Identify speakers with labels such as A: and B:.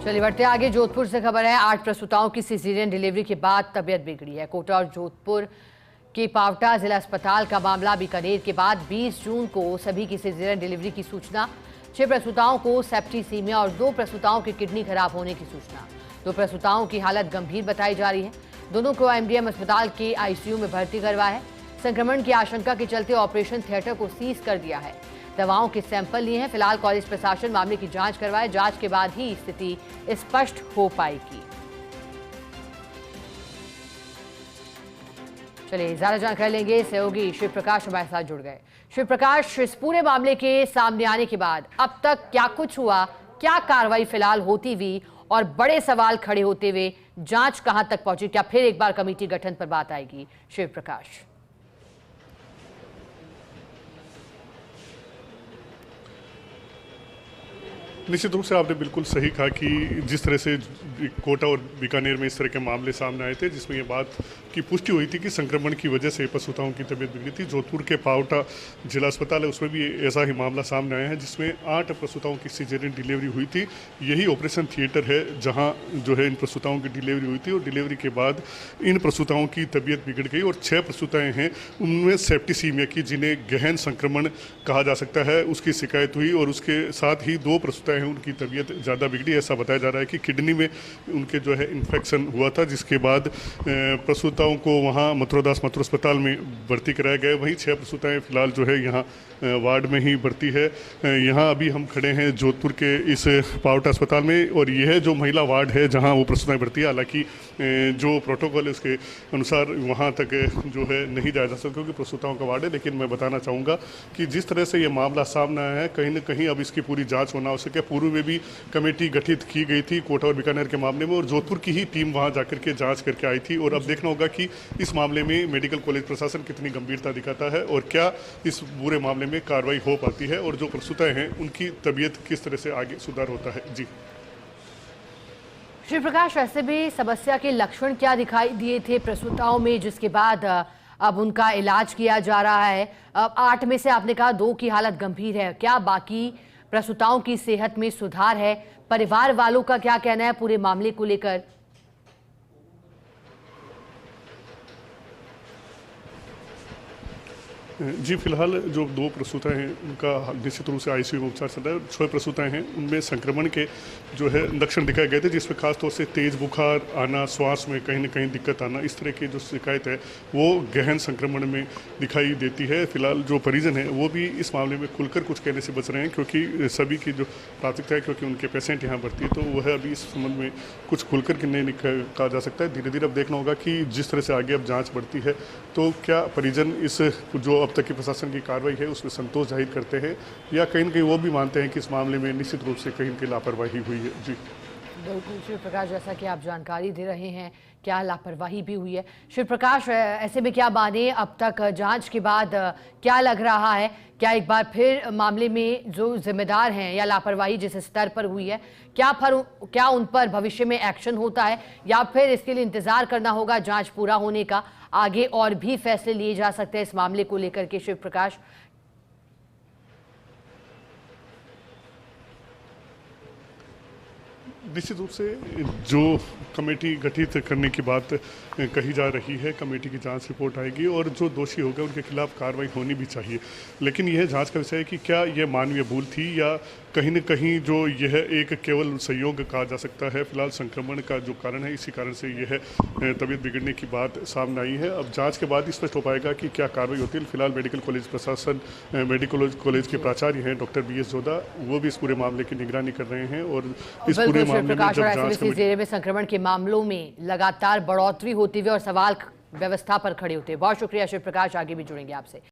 A: चलिए बढ़ते आगे। जोधपुर से खबर है, 8 प्रसूताओं की सिजेरियन डिलीवरी के बाद तबीयत बिगड़ी है। कोटा और जोधपुर के पावटा जिला अस्पताल का मामला बीकानेर के बाद 20 जून को सभी की सिजेरियन डिलीवरी की सूचना। 6 प्रसूताओं को सेप्टिसीमिया और 2 प्रसूताओं की किडनी खराब होने की सूचना। 2 प्रसूताओं की हालत गंभीर बताई जा रही है। दोनों को एमडीएम अस्पताल के आईसीयू में भर्ती करवाया है। संक्रमण की आशंका के चलते ऑपरेशन थिएटर को सीज कर दिया है। दवाओं के सैंपल लिए हैं। फिलहाल कॉलेज प्रशासन मामले की जांच करवाए। जांच के बाद ही स्थिति स्पष्ट हो पाएगी। चलिए ज्यादा जानकारी लेंगे। सहयोगी शिव प्रकाश हमारे साथ जुड़ गए। शिव प्रकाश, इस पूरे मामले के सामने आने के बाद अब तक क्या कुछ हुआ, क्या कार्रवाई फिलहाल होती हुई और बड़े सवाल खड़े होते हुए जांच कहां तक पहुंची? क्या फिर एक बार कमेटी गठन पर बात आएगी? शिव प्रकाश।
B: निश्चित रूप से आपने बिल्कुल सही कहा कि जिस तरह से कोटा और बीकानेर में इस तरह के मामले सामने आए थे, जिसमें ये बात की पुष्टि हुई थी कि संक्रमण की वजह से प्रसूताओं की तबीयत बिगड़ी थी। जोधपुर के पावटा जिला अस्पताल है, उसमें भी ऐसा ही मामला सामने आया है, जिसमें 8 प्रसूताओं की सिजेरियन डिलीवरी हुई थी। यही ऑपरेशन थिएटर है जहाँ जो है इन प्रसूताओं की डिलीवरी हुई थी और डिलीवरी के बाद इन प्रसूताओं की तबीयत बिगड़ गई और 6 प्रसूताएँ हैं, उनमें सेप्टिसीमिया की, जिन्हें गहन संक्रमण कहा जा सकता है, उसकी शिकायत हुई और उसके साथ ही 2 प्रसूताएँ हैं उनकी तबीयत ज़्यादा बिगड़ी। ऐसा बताया जा रहा है कि किडनी में उनके जो है इन्फेक्शन हुआ था, जिसके बाद प्रसूताओं को वहाँ मथुरादास मातृ अस्पताल में भर्ती कराया गया। वहीं 6 प्रसूताएं फिलहाल जो है यहाँ वार्ड में ही भर्ती है। यहाँ अभी हम खड़े हैं जोधपुर के इस पावटा अस्पताल में और यह जो महिला वार्ड है जहाँ वो प्रसूताएं भर्ती है। हालांकि जो प्रोटोकॉल है उसके अनुसार वहाँ तक जो है नहीं जाया जा सकता क्योंकि प्रसूताओं का वार्ड है। लेकिन मैं बताना चाहूँगा कि जिस तरह से ये मामला सामने आया है, कहीं ना कहीं अब इसकी पूरी जाँच होना आवश्यक है। पूर्व में भी कमेटी गठित की गई थी कोटा और बीकानेर के मामले में और जोधपुर की ही टीम वहां जाकर के जांच करके आई थी। और अब देखना होगा कि इस मामले में मेडिकल कॉलेज प्रशासन कितनी गंभीरता दिखाता है और क्या इस पूरे मामले में कार्रवाई हो पाती है और जो प्रसूताएं हैं उनकी तबीयत किस तरह से आगे सुधार होता है। जी
A: श्री प्रकाश, वैसे भी समस्या के लक्षण क्या दिखाई दिए थे प्रसूताओं में, जिसके बाद अब उनका इलाज किया जा रहा है? अब 8 में से आपने कहा 2 की हालत गंभीर है, क्या बाकी प्रसूताओं की सेहत में सुधार है? परिवार वालों का क्या कहना है पूरे मामले को लेकर?
B: जी, फिलहाल जो 2 प्रसूताएं हैं उनका निश्चित रूप से आईसीयू में उपचार चल रहा है। 6 प्रसूताएं हैं, उनमें संक्रमण के जो है लक्षण दिखाए गए थे, जिसमें खासतौर से तेज बुखार आना, श्वास में कहीं ना कहीं दिक्कत आना, इस तरह की जो शिकायत है वो गहन संक्रमण में दिखाई देती है। फिलहाल जो परिजन है वो भी इस मामले में खुलकर कुछ कहने से बच रहे हैं क्योंकि सभी की जो प्राथमिकता है, क्योंकि उनके पेशेंट यहाँ भर्ती है, तो वह अभी इस संबंध में कुछ खुलकर के नहीं कहा जा सकता है। धीरे धीरे अब देखना होगा कि जिस तरह से आगे अब जाँच बढ़ती है तो क्या परिजन इस जो अब तक की प्रशासन की कार्रवाई है उसमें संतोष जाहिर करते हैं या कहीं न कहीं वो भी मानते हैं कि इस मामले में निश्चित रूप से कहीं न कहीं लापरवाही हुई है। जी
A: बिल्कुल शिव प्रकाश, जैसा कि आप जानकारी दे रहे हैं, क्या लापरवाही भी हुई है? शिव प्रकाश, ऐसे में क्या माने, अब तक जांच के बाद क्या लग रहा है? क्या एक बार फिर मामले में जो जिम्मेदार हैं या लापरवाही जिस स्तर पर हुई है, क्या उन पर भविष्य में एक्शन होता है या फिर इसके लिए इंतजार करना होगा जांच पूरा होने का? आगे और भी फैसले लिए जा सकते हैं इस मामले को लेकर के? शिव प्रकाश,
B: निश्चित रूप से जो कमेटी गठित करने की बात कही जा रही है, कमेटी की जांच रिपोर्ट आएगी और जो दोषी होगा उनके खिलाफ कार्रवाई होनी भी चाहिए। लेकिन यह जांच का विषय है कि क्या यह मानवीय भूल थी या कहीं न कहीं जो यह एक केवल संयोग कहा जा सकता है। फिलहाल संक्रमण का जो कारण है, इसी कारण से यह तबीयत बिगड़ने की बात सामने आई है। अब जांच के बाद स्पष्ट हो पाएगा कि क्या कार्रवाई होती है। फिलहाल मेडिकल कॉलेज प्रशासन, मेडिकल कॉलेज के प्राचार्य हैं डॉक्टर BS जोधा, वो भी इस पूरे मामले की निगरानी कर रहे हैं और इस पूरे मामले में जब जांच
A: जिले में संक्रमण के मामलों में लगातार बढ़ोतरी होती हुई और सवाल व्यवस्था पर खड़े होते हैं। बहुत शुक्रिया शिव प्रकाश, आगे भी जुड़ेंगे आपसे।